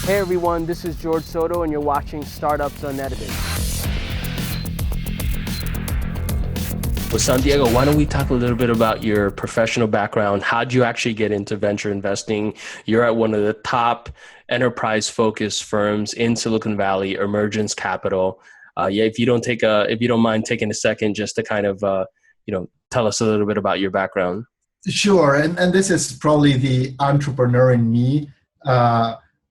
Hey everyone, this is George Soto and you're watching Startups Unedited. Well, Santiago, why don't we talk a little bit about your professional background? How'd you actually get into venture investing? You're at one of the top enterprise-focused firms in Silicon Valley, Emergence Capital. If you don't mind taking a second just to kind of, tell us a little bit about your background. Sure, and this is probably the entrepreneur in me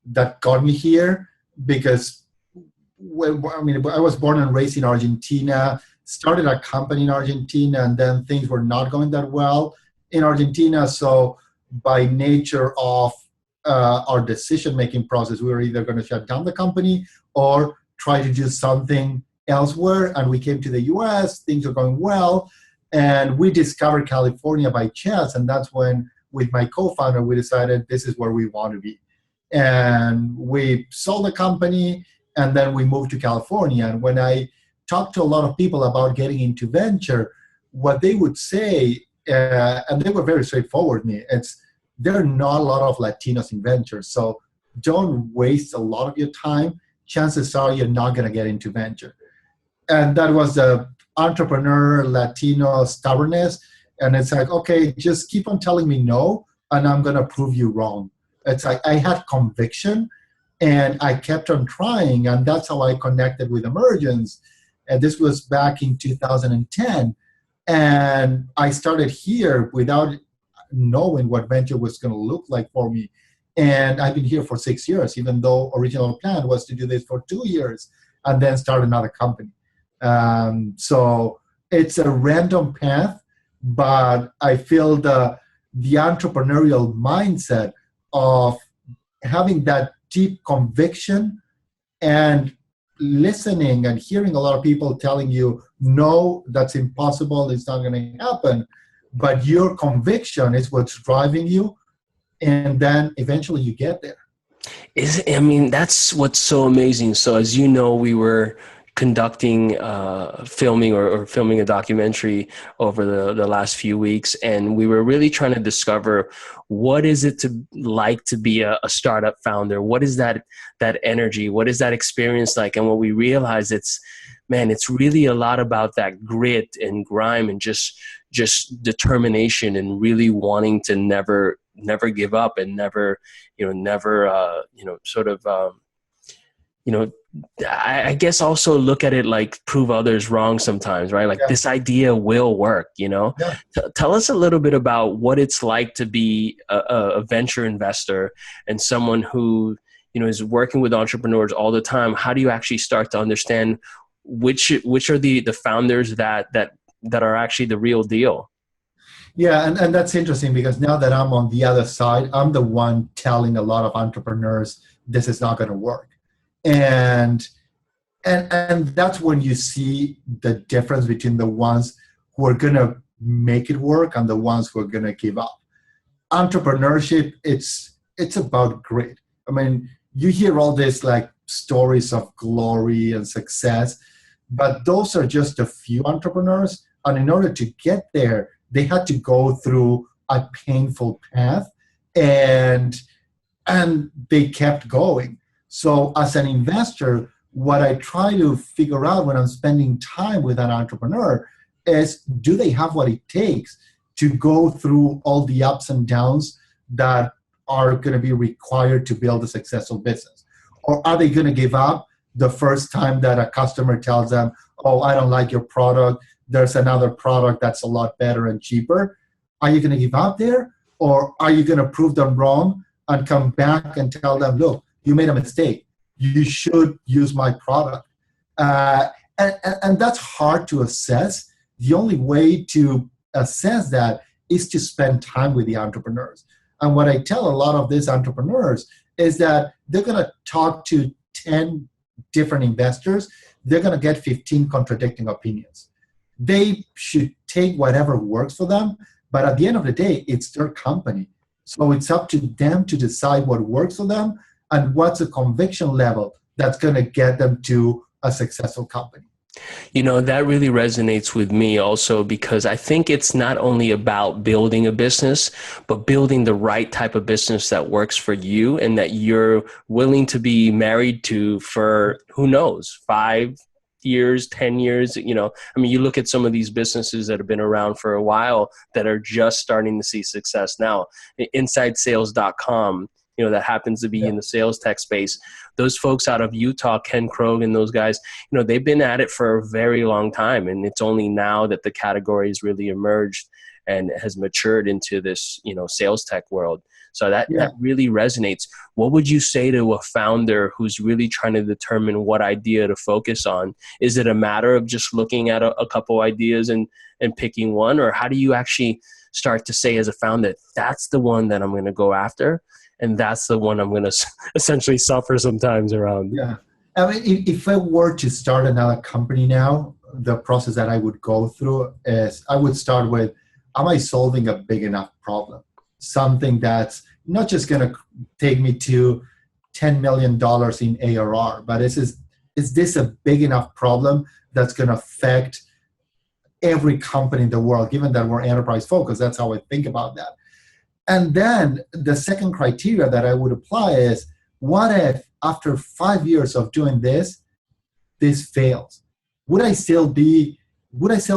that got me here because I was born and raised in Argentina, started a company in Argentina, and then things were not going that well in Argentina. So by nature of our decision-making process, we were either going to shut down the company or try to do something elsewhere. And we came to the US, things are going well, and we discovered California by chance. And that's when, with my co-founder, we decided this is where we want to be. And we sold the company, and then we moved to California. And when I talked to a lot of people about getting into venture, what they would say, and they were very straightforward with me, there are not a lot of Latinos in venture, so don't waste a lot of your time. Chances are you're not going to get into venture. And that was the entrepreneur Latino stubbornness. And it's like, okay, just keep on telling me no, and I'm going to prove you wrong. It's like I had conviction, and I kept on trying, and that's how I connected with Emergence. And this was back in 2010. And I started here without knowing what venture was going to look like for me. And I've been here for 6 years, even though original plan was to do this for 2 years and then start another company. So it's a random path, but I feel the entrepreneurial mindset of having that deep conviction and listening and hearing a lot of people telling you, no, that's impossible, it's not going to happen. But your conviction is what's driving you. And then eventually you get there. That's what's so amazing. So as you know, we were conducting filming or filming a documentary over the last few weeks, and we were really trying to discover what is it like to be a startup founder. What is that energy? What is that experience like? And what we realized, it's really a lot about that grit and grime and just determination and really wanting to never give up and I guess also look at it like prove others wrong sometimes, right? Like This idea will work, Yeah. Tell us a little bit about what it's like to be a venture investor and someone who, is working with entrepreneurs all the time. How do you actually start to understand which are the founders that are actually the real deal? Yeah, and that's interesting because now that I'm on the other side, I'm the one telling a lot of entrepreneurs this is not going to work. And that's when you see the difference between the ones who are going to make it work and the ones who are going to give up. Entrepreneurship, it's about grit. You hear all this like stories of glory and success, but those are just a few entrepreneurs. And in order to get there, they had to go through a painful path, and they kept going. So as an investor, what I try to figure out when I'm spending time with an entrepreneur is, do they have what it takes to go through all the ups and downs that are going to be required to build a successful business? Or are they going to give up the first time that a customer tells them, oh, I don't like your product, there's another product that's a lot better and cheaper? Are you going to give up there? Or are you going to prove them wrong and come back and tell them, look, you made a mistake, you should use my product? And that's hard to assess. The only way to assess that is to spend time with the entrepreneurs. And what I tell a lot of these entrepreneurs is that they're going to talk to 10 different investors. They're going to get 15 contradicting opinions. They should take whatever works for them, but at the end of the day, it's their company. So it's up to them to decide what works for them and what's a conviction level that's going to get them to a successful company. That really resonates with me also, because I think it's not only about building a business, but building the right type of business that works for you and that you're willing to be married to for, who knows, 5 years, 10 years. You look at some of these businesses that have been around for a while that are just starting to see success now. InsideSales.com, that happens to be in the sales tech space. Those folks out of Utah, Ken Krogh and those guys, they've been at it for a very long time. And it's only now that the category has really emerged and has matured into this, sales tech world. So that really resonates. What would you say to a founder who's really trying to determine what idea to focus on? Is it a matter of just looking at a couple ideas and picking one? Or how do you actually start to say as a founder, that's the one that I'm going to go after? And that's the one I'm going to essentially suffer sometimes around. Yeah. If I were to start another company now, the process that I would go through is I would start with, am I solving a big enough problem? Something that's not just going to take me to $10 million in ARR, but is this a big enough problem that's going to affect every company in the world, given that we're enterprise focused? That's how I think about that. And then the second criteria that I would apply is, what if after 5 years of doing this fails? Would I still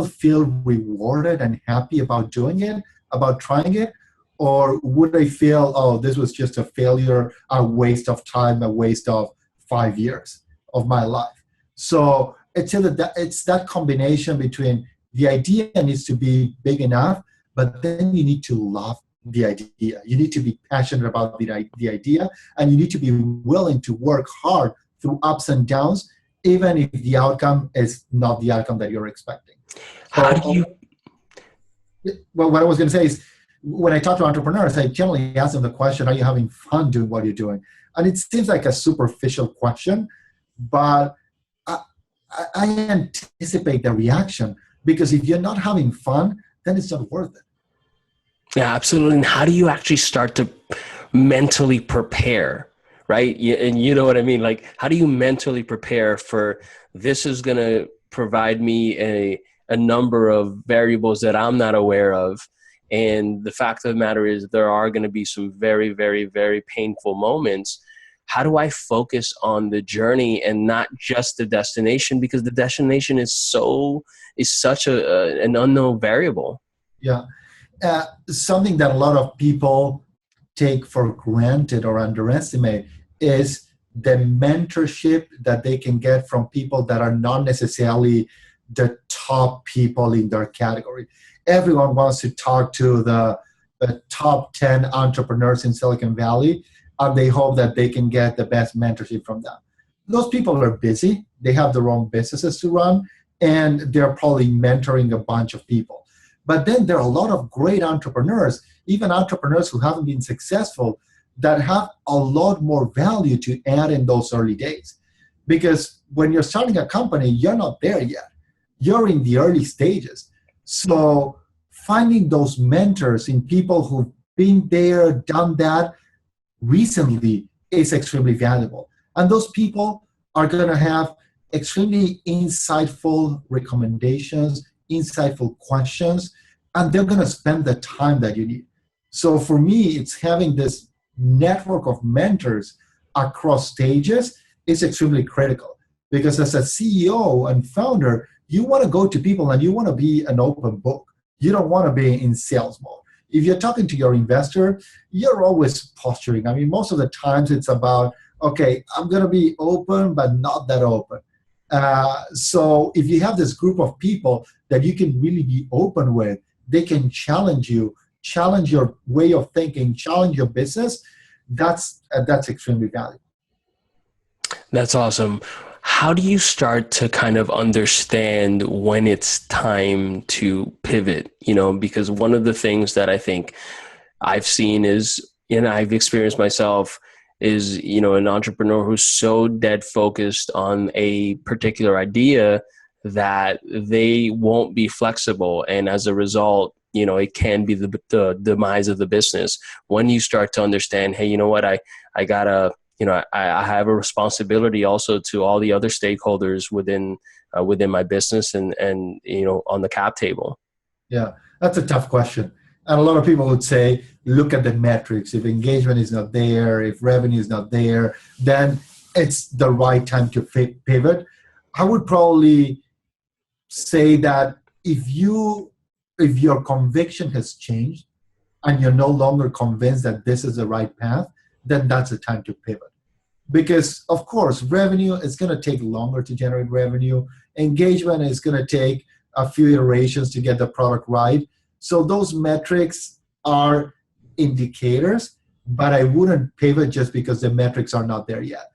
feel rewarded and happy about doing it, about trying it? Or would I feel, oh, this was just a failure, a waste of time, a waste of 5 years of my life? So it's that combination between the idea needs to be big enough, but then you need to love the idea. You need to be passionate about the idea, and you need to be willing to work hard through ups and downs, even if the outcome is not the outcome that you're expecting. How do you? Well, what I was going to say is, when I talk to entrepreneurs, I generally ask them the question, are you having fun doing what you're doing? And it seems like a superficial question, but I anticipate the reaction, because if you're not having fun, then it's not worth it. Yeah, absolutely. And how do you actually start to mentally prepare, right? And you know what I mean? Like, how do you mentally prepare for, this is going to provide me a number of variables that I'm not aware of. And the fact of the matter is, there are going to be some very, very, very painful moments. How do I focus on the journey and not just the destination? Because the destination is such an unknown variable. Yeah. Something that a lot of people take for granted or underestimate is the mentorship that they can get from people that are not necessarily the top people in their category. Everyone wants to talk to the top 10 entrepreneurs in Silicon Valley, and they hope that they can get the best mentorship from them. Those people are busy. They have their own businesses to run, and they're probably mentoring a bunch of people. But then there are a lot of great entrepreneurs, even entrepreneurs who haven't been successful, that have a lot more value to add in those early days. Because when you're starting a company, you're not there yet. You're in the early stages. So finding those mentors in people who've been there, done that recently is extremely valuable. And those people are going to have extremely insightful recommendations, insightful questions, and they're going to spend the time that you need. So for me, it's having this network of mentors across stages is extremely critical, because as a CEO and founder, you want to go to people and you want to be an open book. You don't want to be in sales mode. If you're talking to your investor, you're always posturing. I mean, most of the times it's about, okay, I'm going to be open, but not that open. So if you have this group of people that you can really be open with, they can challenge you, challenge your way of thinking, challenge your business. That's extremely valuable. That's awesome. How do you start to kind of understand when it's time to pivot? Because one of the things that I think I've seen is, and I've experienced myself, is, an entrepreneur who's so dead focused on a particular idea that they won't be flexible. And as a result, it can be the demise of the business. When you start to understand, hey, you know what, I gotta I have a responsibility also to all the other stakeholders within my business and on the cap table. Yeah, that's a tough question. And a lot of people would say, look at the metrics. If engagement is not there, if revenue is not there, then it's the right time to pivot. I would probably say that if your conviction has changed and you're no longer convinced that this is the right path, then that's the time to pivot. Because, of course, revenue is going to take longer to generate revenue. Engagement is going to take a few iterations to get the product right. So those metrics are indicators, but I wouldn't pivot just because the metrics are not there yet.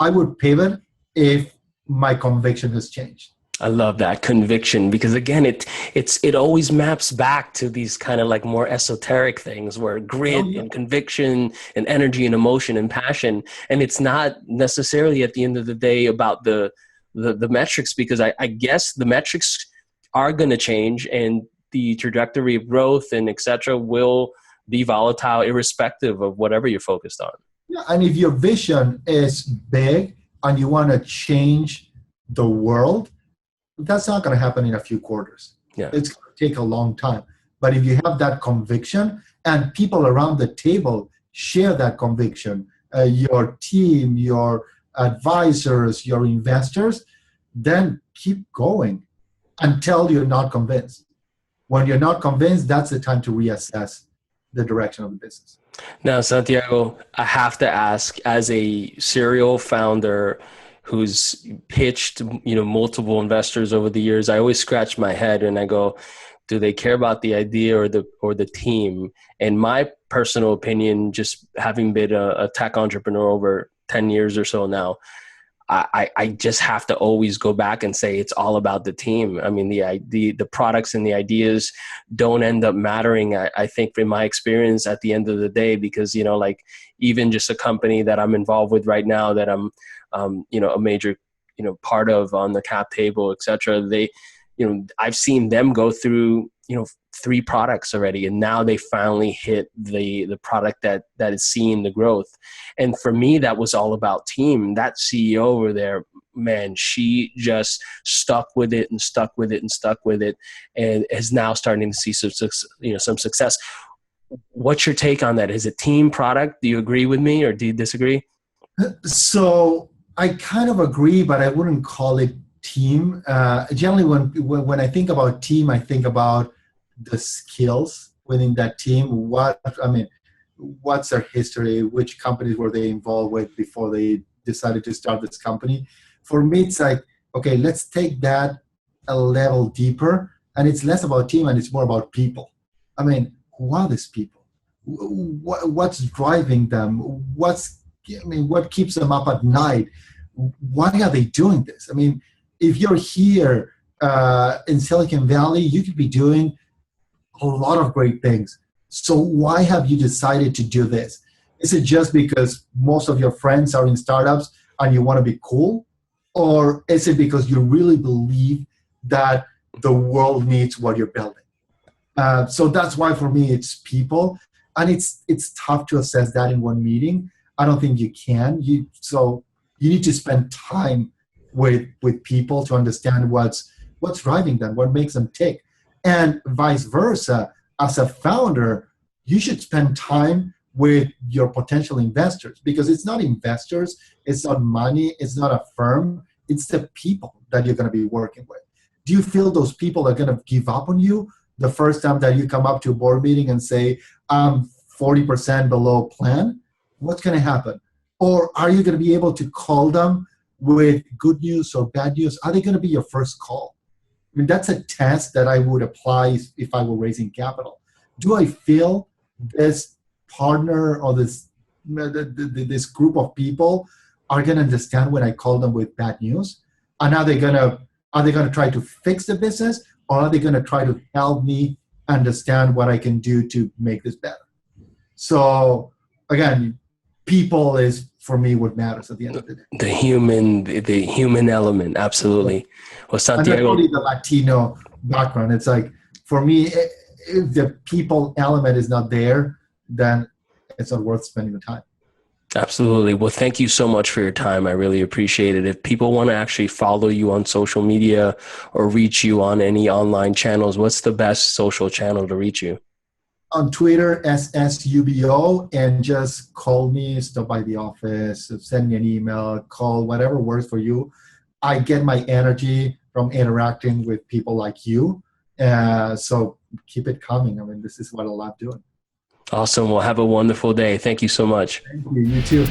I would pivot if my conviction has changed. I love that conviction, because again, it always maps back to these kind of like more esoteric things where grit and conviction and energy and emotion and passion. And it's not necessarily at the end of the day about the metrics, because I guess the metrics are going to change and the trajectory of growth and et cetera will be volatile irrespective of whatever you're focused on. Yeah, and if your vision is big and you want to change the world, that's not going to happen in a few quarters. Yeah. It's going to take a long time. But if you have that conviction and people around the table share that conviction, your team, your advisors, your investors, then keep going until you're not convinced. When you're not convinced, that's the time to reassess the direction of the business. Now, Santiago, I have to ask, as a serial founder who's pitched, multiple investors over the years, I always scratch my head and I go, do they care about the idea or the team? And my personal opinion, just having been a tech entrepreneur over 10 years or so now, I just have to always go back and say it's all about the team. I mean, the products and the ideas don't end up mattering, I think, in my experience at the end of the day, because, even just a company that I'm involved with right now that I'm, a major, part of on the cap table, et cetera, I've seen them go through, 3 products already, and now they finally hit the product that is seeing the growth. And for me, that was all about team. That CEO over there, man, she just stuck with it and stuck with it and stuck with it, and is now starting to see some success. What's your take on that? Is it team product? Do you agree with me or do you disagree? So I kind of agree, but I wouldn't call it team. Generally, when I think about team, I think about the skills within that team. What's their history? Which companies were they involved with before they decided to start this company? For me, it's like, okay, let's take that a level deeper, and it's less about team and it's more about people. Who are these people? What's driving them? What keeps them up at night? Why are they doing this? If you're here in Silicon Valley, you could be doing a lot of great things. So why have you decided to do this? Is it just because most of your friends are in startups and you want to be cool? Or is it because you really believe that the world needs what you're building? So that's why for me it's people. And it's tough to assess that in one meeting. I don't think you can. So you need to spend time with people to understand what's driving them, what makes them tick. And vice versa, as a founder, you should spend time with your potential investors, because it's not investors, it's not money, it's not a firm, it's the people that you're going to be working with. Do you feel those people are going to give up on you the first time that you come up to a board meeting and say, I'm 40% below plan? What's going to happen? Or are you going to be able to call them with good news or bad news? Are they going to be your first call? That's a test that I would apply if I were raising capital. Do I feel this partner or this group of people are going to understand when I call them with bad news? And are they going to try to fix the business, or are they going to try to help me understand what I can do to make this better? So again, people is, for me, what matters at the end of the day. The human element, absolutely. Well, Santiago, and the Latino background. It's like, for me, if the people element is not there, then it's not worth spending the time. Absolutely. Well, thank you so much for your time. I really appreciate it. If people want to actually follow you on social media or reach you on any online channels, what's the best social channel to reach you? On Twitter, SSUBO, and just call me, stop by the office, send me an email, call, whatever works for you. I get my energy from interacting with people like you. So keep it coming. I mean, this is what I love doing. Awesome. Well, have a wonderful day. Thank you so much. Thank you. You too.